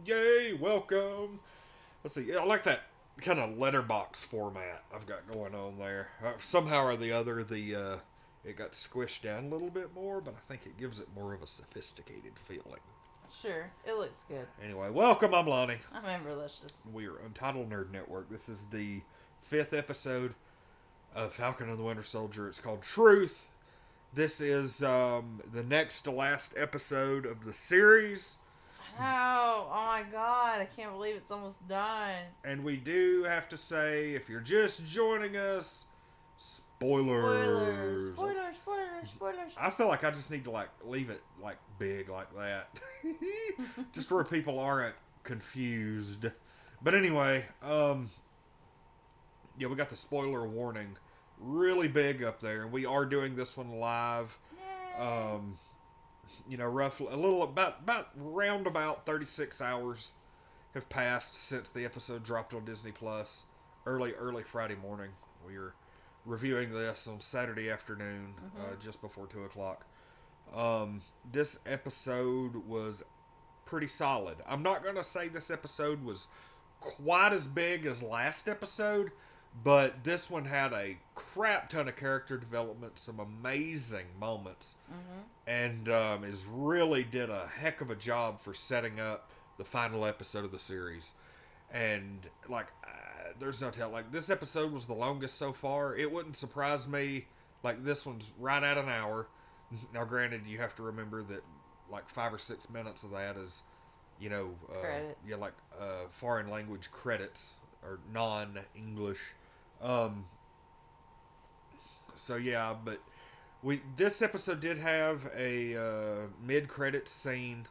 Yay, welcome. Let's see. I like that kind of letterbox format I've got going on there. Somehow or the other, the it got squished down a little bit more, but I think it gives it more of a sophisticated feeling. Sure, it looks good. Anyway, welcome. I'm Lonnie. I'm Amberlicious. We are Untitled Nerd Network. This is the 5th episode of Falcon and the Winter Soldier. It's called Truth. This is the next to last episode of the series. Oh my god, I can't believe it's almost done. And we do have to say, if you're just joining us, spoilers. Spoilers. I feel like I just need to leave it big like that. Just where people aren't confused. But anyway, we got the spoiler warning really big up there, and we are doing this one live. Yay. Roughly about 36 hours have passed since the episode dropped on Disney Plus. Early Friday morning. We are reviewing this on Saturday afternoon, just before 2:00. This episode was pretty solid. I'm not gonna say this episode was quite as big as last episode, but this one had a crap ton of character development, some amazing moments, and is really did a heck of a job for setting up the final episode of the series. And there's no tell. This episode was the longest so far. It wouldn't surprise me. This one's right at an hour. Now, granted, you have to remember that 5 or 6 minutes of that is, Credits. foreign language credits or non-English. But this episode did have a mid-credits scene,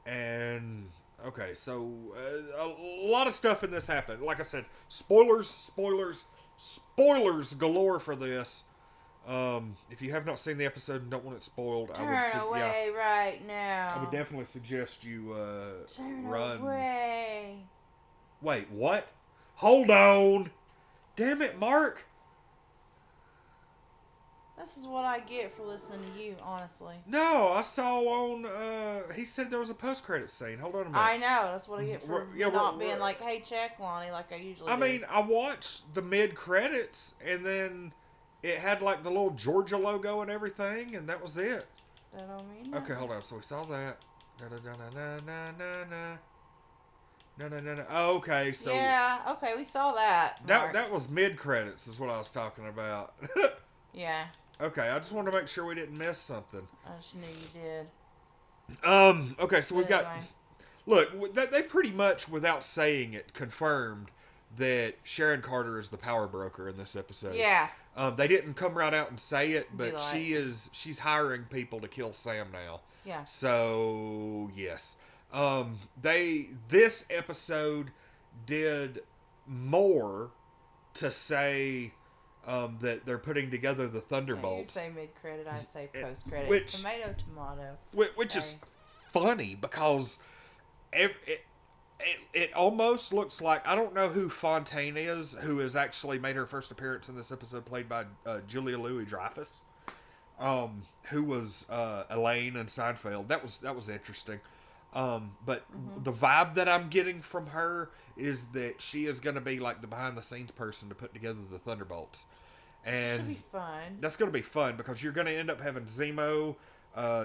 and so a lot of stuff in this happened. Like I said, spoilers galore for this. If you have not seen the episode and don't want it spoiled, Turn away right now. I would definitely suggest you Turn run. away. Wait, what? Hold on. Damn it, Mark. This is what I get for listening to you, honestly. No, I saw on, he said there was a post-credit scene. Hold on a minute. I know. That's what I get for not being like, hey, check, Lonnie, like I usually do. I mean, I watched the mid-credits, and then it had, the little Georgia logo and everything, and that was it. That don't mean nothing. Okay, hold on. So we saw that. Oh, okay, so... Yeah, okay, we saw that. That was mid-credits is what I was talking about. Yeah. Okay, I just wanted to make sure we didn't miss something. I just knew you did. Okay, so we've got... Look, they pretty much, without saying it, confirmed that Sharon Carter is the power broker in this episode. Yeah. They didn't come right out and say it, but like, she's hiring people to kill Sam now. Yeah. So, yes. This episode did more to say that they're putting together the Thunderbolts. You say mid-credit, I say post-credit. Tomato. Which is funny because it almost looks like, I don't know who Fontaine is, who has actually made her first appearance in this episode, played by Julia Louis-Dreyfus, who was Elaine in Seinfeld. That was interesting. But the vibe that I'm getting from her is that she is going to be the behind-the-scenes person to put together the Thunderbolts. And should be fun. That's going to be fun because you're going to end up having Zemo,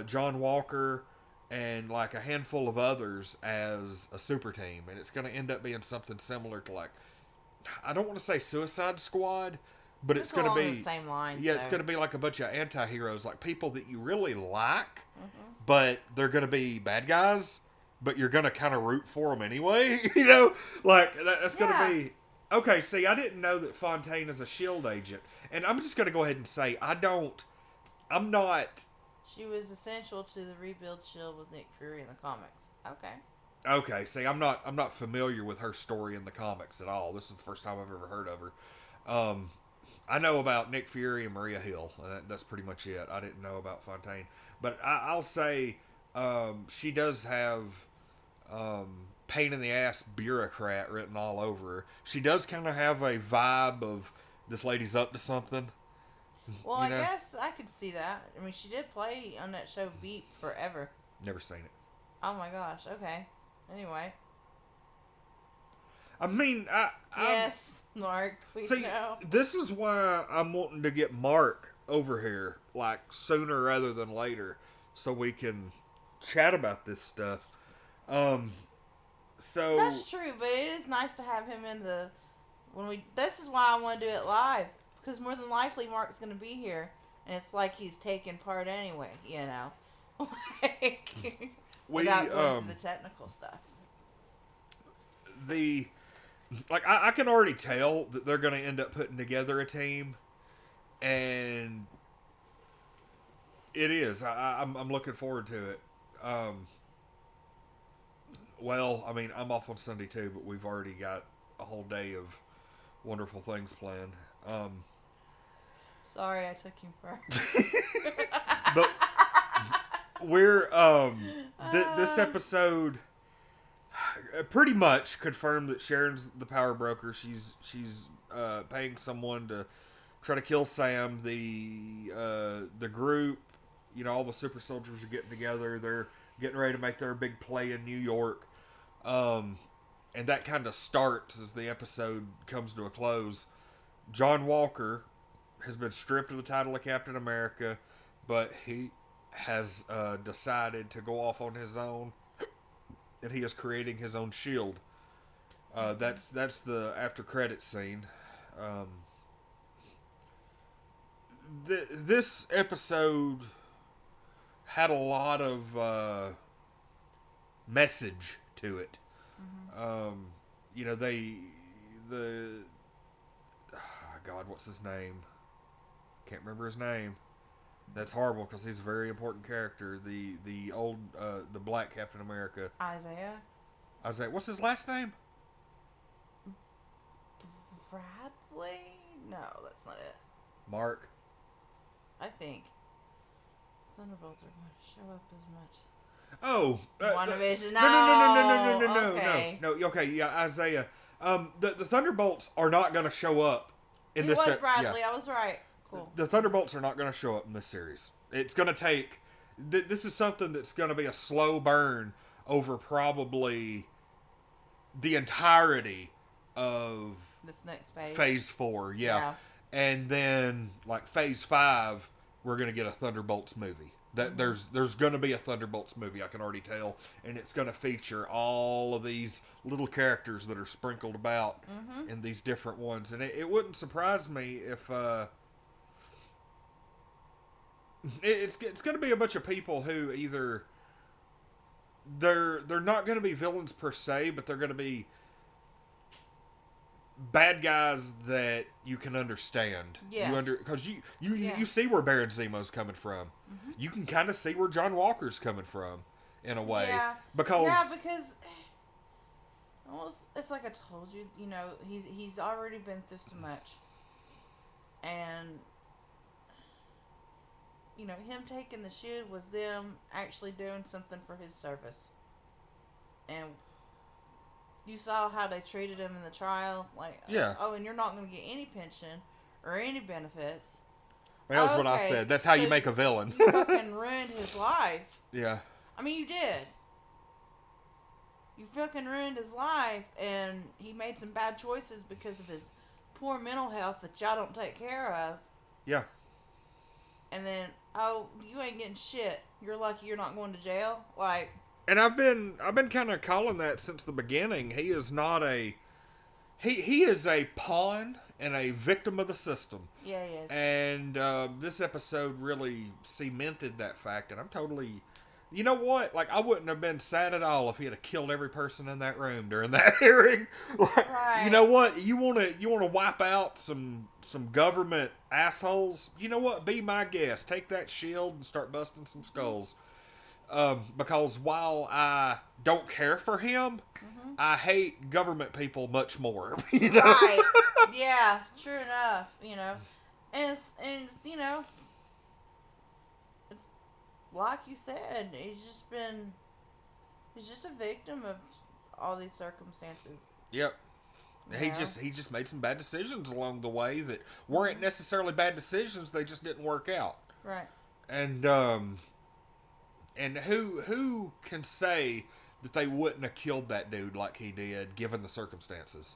John Walker, and a handful of others as a super team. And it's going to end up being something similar to I don't want to say Suicide Squad, but it's going to be the same line. Yeah, it's going to be a bunch of anti-heroes, people that you really like, but they're going to be bad guys, but you're going to kind of root for them anyway. That's going to be... Okay, see, I didn't know that Fontaine is a S.H.I.E.L.D. agent. And I'm just going to go ahead and say, I'm not... She was essential to the rebuild S.H.I.E.L.D. with Nick Fury in the comics. Okay, see, I'm not familiar with her story in the comics at all. This is the first time I've ever heard of her. I know about Nick Fury and Maria Hill. That's pretty much it. I didn't know about Fontaine. But I'll say she does have pain in the ass bureaucrat written all over her. She does kind of have a vibe of this lady's up to something. Well, I guess I could see that. She did play on that show Veep forever. Never seen it. Oh my gosh, okay. Anyway. I mean, Yes, Mark. We see, know. this is why I'm wanting to get Mark over here, like, sooner rather than later, so we can chat about this stuff. So That's true, but it is nice to have him in the this is why I want to do it live, because more than likely Mark's going to be here, and it's like he's taking part anyway, you know. Like, without going through the technical stuff. I can already tell that they're going to end up putting together a team, and it is. I'm looking forward to it. Well, I mean, I'm off on Sunday too, but we've already got a whole day of wonderful things planned. Sorry, I took him first. But we're this episode pretty much confirmed that Sharon's the power broker. She's paying someone to try to kill Sam. The group, you know, all the super soldiers are getting together. They're getting ready to make their big play in New York. And that kind of starts as the episode comes to a close. John Walker has been stripped of the title of Captain America, but he has decided to go off on his own, and he is creating his own shield. That's the after credits scene. This episode had a lot of message to it. You know, God, what's his name? Can't remember his name. That's horrible because he's a very important character. The old the black Captain America. Isaiah. What's his last name? Bradley? No, that's not it. Mark. I think Thunderbolts are going to show up as much. Oh, WandaVision. No. Okay, yeah, Isaiah. The Thunderbolts are not going to show up in this. It was Bradley. I was right. Cool. The Thunderbolts are not going to show up in this series. It's going to take. This is something that's going to be a slow burn over probably the entirety of this next phase. Phase 4, yeah. And then like Phase 5, we're going to get a Thunderbolts movie. That there's going to be a Thunderbolts movie, I can already tell, and it's going to feature all of these little characters that are sprinkled about in these different ones, and it wouldn't surprise me if it's going to be a bunch of people who either they're not going to be villains per se, but they're going to be bad guys that you can understand. Yes. Because you see where Baron Zemo's coming from. You can kind of see where John Walker's coming from in a way. Yeah. Because well, it's like I told you, you know, he's already been through so much. And you know, him taking the shield was them actually doing something for his service. And you saw how they treated him in the trial. Like, yeah. Oh, and you're not going to get any pension or any benefits. That was what I said. That's how you make a villain. You fucking ruined his life. Yeah. I mean, you did. You fucking ruined his life, and he made some bad choices because of his poor mental health that y'all don't take care of. Yeah. And then, oh, you ain't getting shit. You're lucky you're not going to jail. Like. And I've been kind of calling that since the beginning. He is not a. He is a pawn and a victim of the system. Yeah, he is. And this episode really cemented that fact. And I'm totally. You know what? Like, I wouldn't have been sad at all if he had killed every person in that room during that hearing. Like, right. You know what? You want to wipe out some government assholes? You know what? Be my guest. Take that shield and start busting some skulls. Because while I don't care for him, I hate government people much more. You know? Right. Yeah, true enough. You know, and it's you know, it's like you said, he's just a victim of all these circumstances. Yep. He just made some bad decisions along the way that weren't necessarily bad decisions. They just didn't work out. Right. And who can say that they wouldn't have killed that dude like he did, given the circumstances.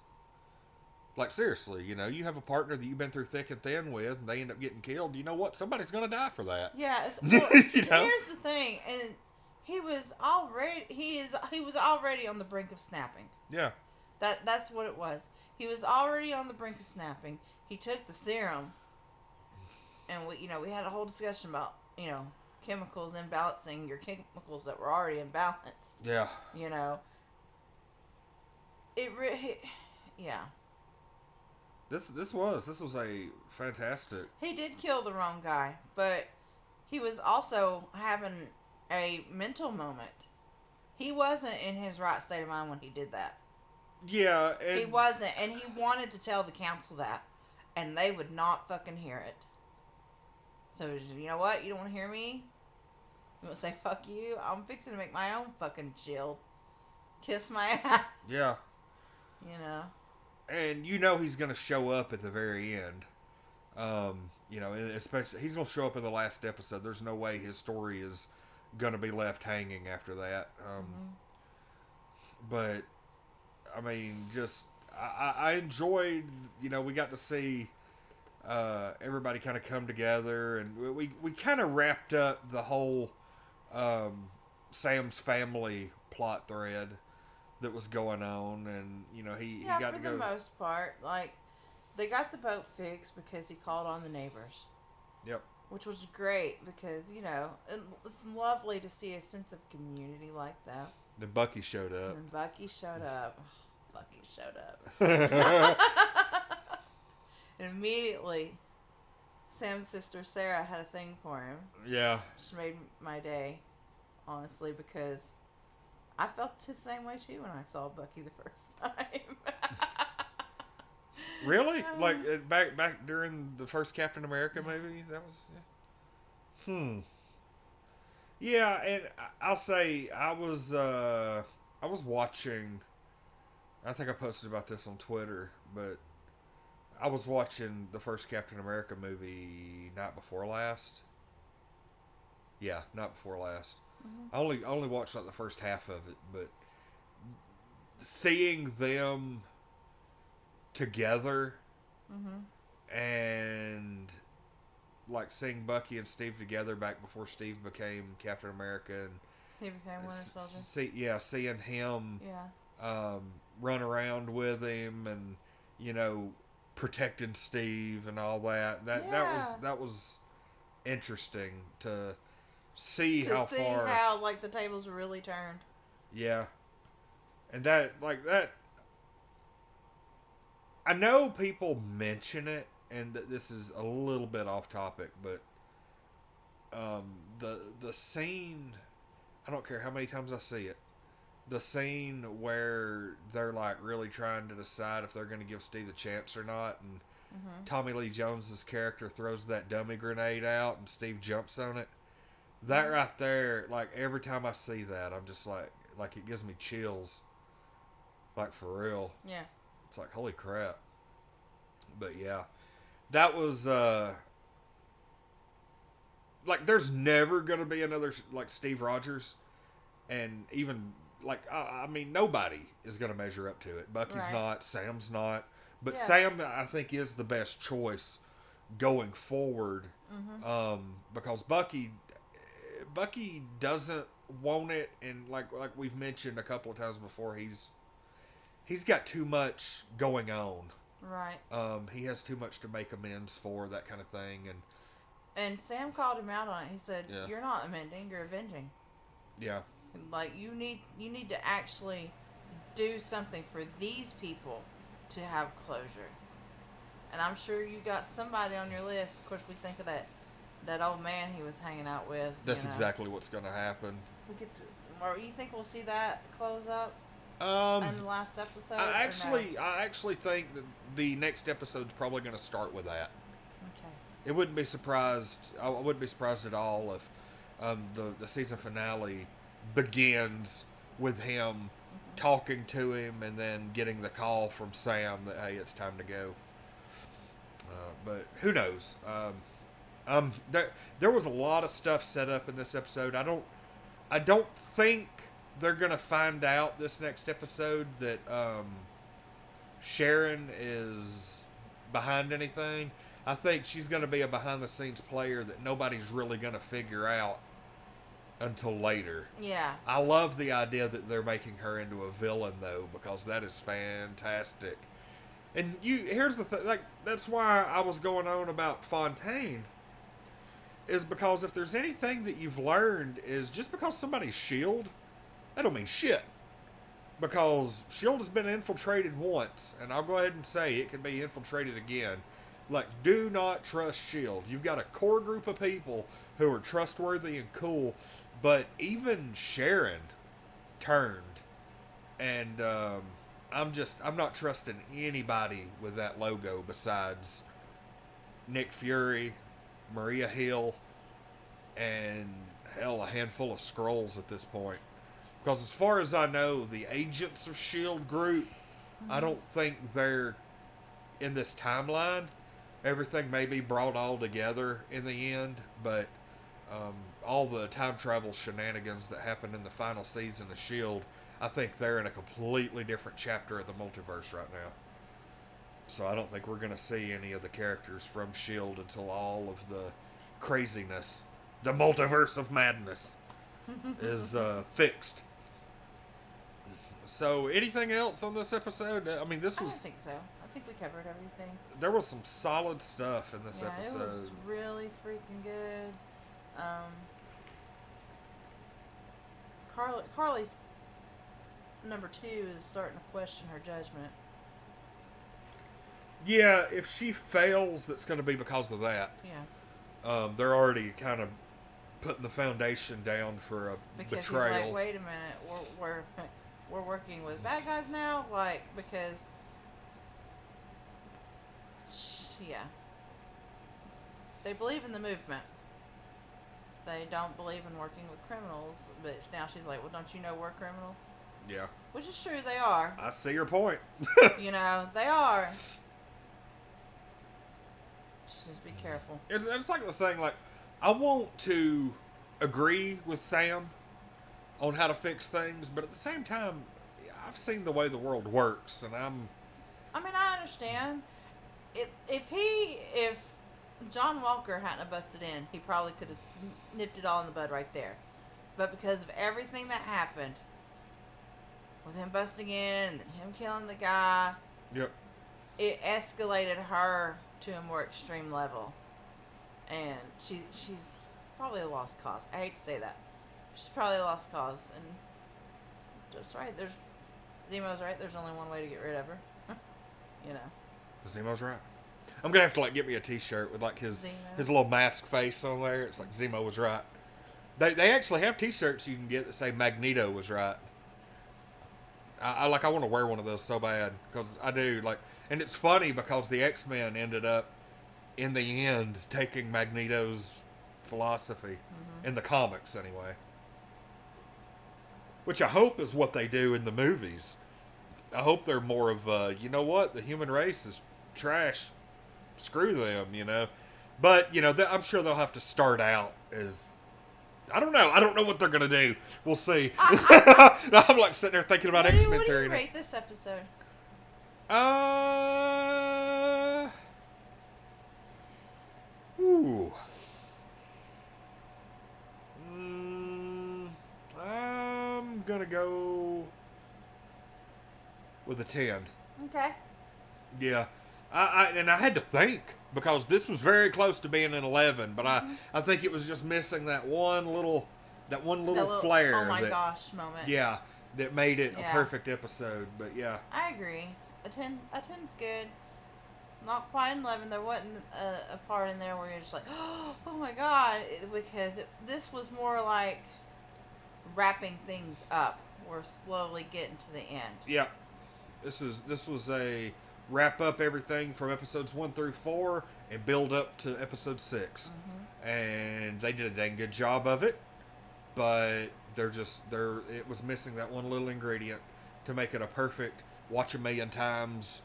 Like, seriously, you know, you have a partner that you've been through thick and thin with, and they end up getting killed. You know what? Somebody's going to die for that. Yeah. Well, you know? Here's the thing, and he was already on the brink of snapping. Yeah. That's what it was. He was already on the brink of snapping. He took the serum, and we had a whole discussion about, chemicals imbalancing your chemicals that were already imbalanced. Yeah. Yeah. This was a fantastic. He did kill the wrong guy, but he was also having a mental moment. He wasn't in his right state of mind when he did that. Yeah, he wasn't, and he wanted to tell the council that, and they would not fucking hear it. So, you know what? You don't want to hear me? You want to say fuck you? I'm fixing to make my own fucking shield. Kiss my ass. Yeah. And he's going to show up at the very end. Especially, he's going to show up in the last episode. There's no way his story is going to be left hanging after that. But, I mean, I enjoyed, we got to see everybody kind of come together, and we kind of wrapped up the whole Sam's family plot thread that was going on, and he got to go. For the most part, like, they got the boat fixed because he called on the neighbors. Yep. Which was great because it's lovely to see a sense of community like that. Then Bucky showed up. Bucky showed up. And immediately, Sam's sister Sarah had a thing for him. Yeah. Which made my day, honestly, because I felt the same way too when I saw Bucky the first time. Really? Like back during the first Captain America movie? That was... Yeah, and I'll say I was watching... I think I posted about this on Twitter, but I was watching the first Captain America movie night before last. Yeah, night before last. Mm-hmm. I only watched like the first half of it, but seeing them together and like seeing Bucky and Steve together back before Steve became Captain America, and he became Winter Soldier. Seeing him run around with him and protecting Steve and all that. That was interesting to see how like the tables really turned. Yeah. And that I know people mention it, and this is a little bit off topic, but the scene, I don't care how many times I see it, the scene where they're like really trying to decide if they're going to give Steve the chance or not, and Tommy Lee Jones's character throws that dummy grenade out and Steve jumps on it. That right there, like every time I see that, I'm just like it gives me chills. Like for real. Yeah. It's like, holy crap. But yeah, that was like there's never going to be another like Steve Rogers, and even like I mean nobody is going to measure up to it. Bucky's not, Sam's not, but Sam I think is the best choice going forward, because Bucky doesn't want it, and like we've mentioned a couple of times before, he's got too much going on. Right. He has too much to make amends for, that kind of thing, and Sam called him out on it. He said, "You're not amending, you're avenging." Yeah. Like you need to actually do something for these people to have closure. And I'm sure you got somebody on your list. Of course, we think of that old man he was hanging out with. That's exactly what's going to happen. Or you think we'll see that close up in the last episode? I actually think that the next episode's probably going to start with that. Okay. I wouldn't be surprised at all if the season finale begins with him talking to him and then getting the call from Sam that, hey, it's time to go. But who knows? There was a lot of stuff set up in this episode. I don't think they're gonna find out this next episode that Sharon is behind anything. I think she's gonna be a behind the scenes player that nobody's really gonna figure out until later. Yeah. I love the idea that they're making her into a villain though, because that is fantastic. And here's the thing, like, that's why I was going on about Fontaine, is because if there's anything that you've learned is just because somebody's S.H.I.E.L.D., that don't mean shit. Because S.H.I.E.L.D. has been infiltrated once, and I'll go ahead and say it can be infiltrated again. Like, do not trust S.H.I.E.L.D. You've got a core group of people who are trustworthy and cool, but even Sharon turned, and I'm not trusting anybody with that logo besides Nick Fury, Maria Hill, and hell, a handful of Skrulls at this point. Because as far as I know, the Agents of S.H.I.E.L.D. group, I don't think they're in this timeline. Everything may be brought all together in the end, but all the time travel shenanigans that happened in the final season of S.H.I.E.L.D., I think they're in a completely different chapter of the multiverse right now. So I don't think we're going to see any of the characters from S.H.I.E.L.D. until all of the craziness, the multiverse of madness, is fixed. So anything else on this episode? I mean, this was... I don't think so. I think we covered everything. There was some solid stuff in this episode. It was really freaking good. Carly's number 2 is starting to question her judgment. Yeah, if she fails, that's going to be because of that. Yeah. They're already kind of putting the foundation down for a because betrayal. He's like, wait a minute, we're working with bad guys now, like, because yeah, they believe in the movement. They don't believe in working with criminals, but now she's like, well, don't you know we're criminals? Yeah. Which is true, they are. I see your point. You know, they are. Just be careful. It's like the thing, like, I want to agree with Sam on how to fix things, but at the same time, I've seen the way the world works, and I mean, I understand. If John Walker hadn't have busted in, he probably could have nipped it all in the bud right there. But because of everything that happened, with him busting in and him killing the guy, yep, it escalated her to a more extreme level, and she's probably a lost cause. I hate to say that. She's probably a lost cause, and that's right. Zemo's right. There's only one way to get rid of her. You know. Zemo's right. I'm gonna have to get me a T-shirt with his little mask face on there. It's like Zemo was right. They actually have T-shirts you can get that say Magneto was right. I want to wear one of those so bad because I do and it's funny because the X-Men ended up in the end taking Magneto's philosophy in the comics anyway, which I hope is what they do in the movies. I hope they're more of you know what, the human race is trash. Screw them, you know. But I'm sure they'll have to start out as. I don't know what they're gonna do. We'll see. I'm sitting there thinking about X-Men What do theory. you rate this episode? Ooh. I'm gonna go with a 10. Okay. Yeah. I had to think because this was very close to being an 11, but I think it was just missing that one little flare. Oh my gosh moment. Yeah, that made it a perfect episode. But yeah, I agree. A 10's good. Not quite an 11. There wasn't a part in there where you're just like, oh my god, because this was more like wrapping things up. We're slowly getting to the end. Yeah, this was a wrap up everything from episodes 1 through 4 and build up to episode 6. And they did a dang good job of it, but it was missing that one little ingredient to make it a perfect watch a million times,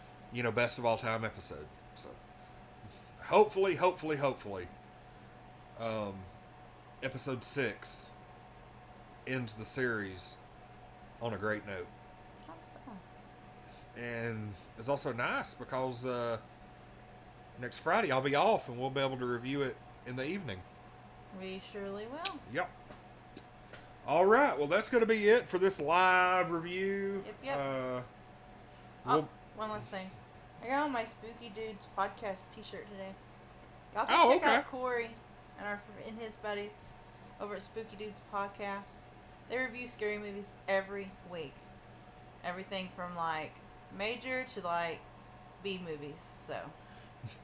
best of all time episode. So hopefully episode 6 ends the series on a great note. I hope so. And it's also nice because next Friday I'll be off and we'll be able to review it in the evening. We surely will. Yep. All right. Well, that's going to be it for this live review. Yep. One last thing. I got on my Spooky Dudes podcast T-shirt today. Y'all can check out Corey and his buddies over at Spooky Dudes podcast. They review scary movies every week. Everything from like major to like B movies. So.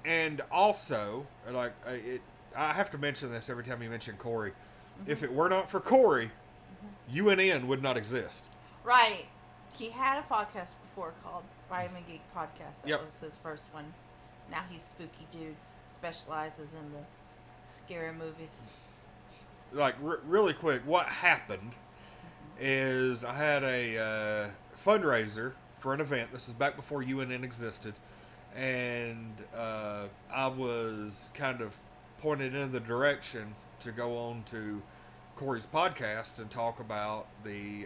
And also, like I have to mention this every time you mention Corey. Mm-hmm. If it were not for Corey, UNN would not exist. Right. He had a podcast before called Vitamin Geek Podcast. That was his first one. Now he's Spooky Dudes. Specializes in the scary movies. Like, really quick, what happened is I had a fundraiser for an event. This is back before UNN existed. And I was kind of pointed in the direction to go on to Corey's podcast and talk about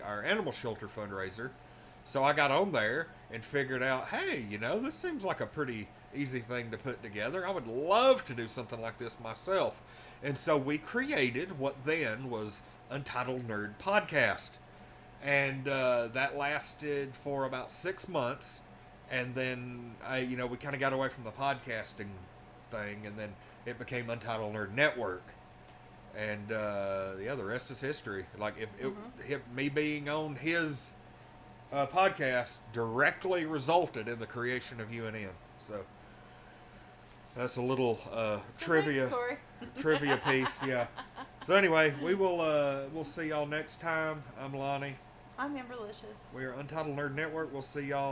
our animal shelter fundraiser. So I got on there and figured out, hey, this seems like a pretty easy thing to put together. I would love to do something like this myself. And so we created what then was Untitled Nerd Podcast. And that lasted for about 6 months. And then, we kind of got away from the podcasting thing, and then it became Untitled Nerd Network. And, the rest is history. Like, me being on his podcast directly resulted in the creation of UNN. So, that's a little trivia piece, yeah. So anyway, we'll see y'all next time. I'm Lonnie. I'm Amberlicious. We are Untitled Nerd Network. We'll see y'all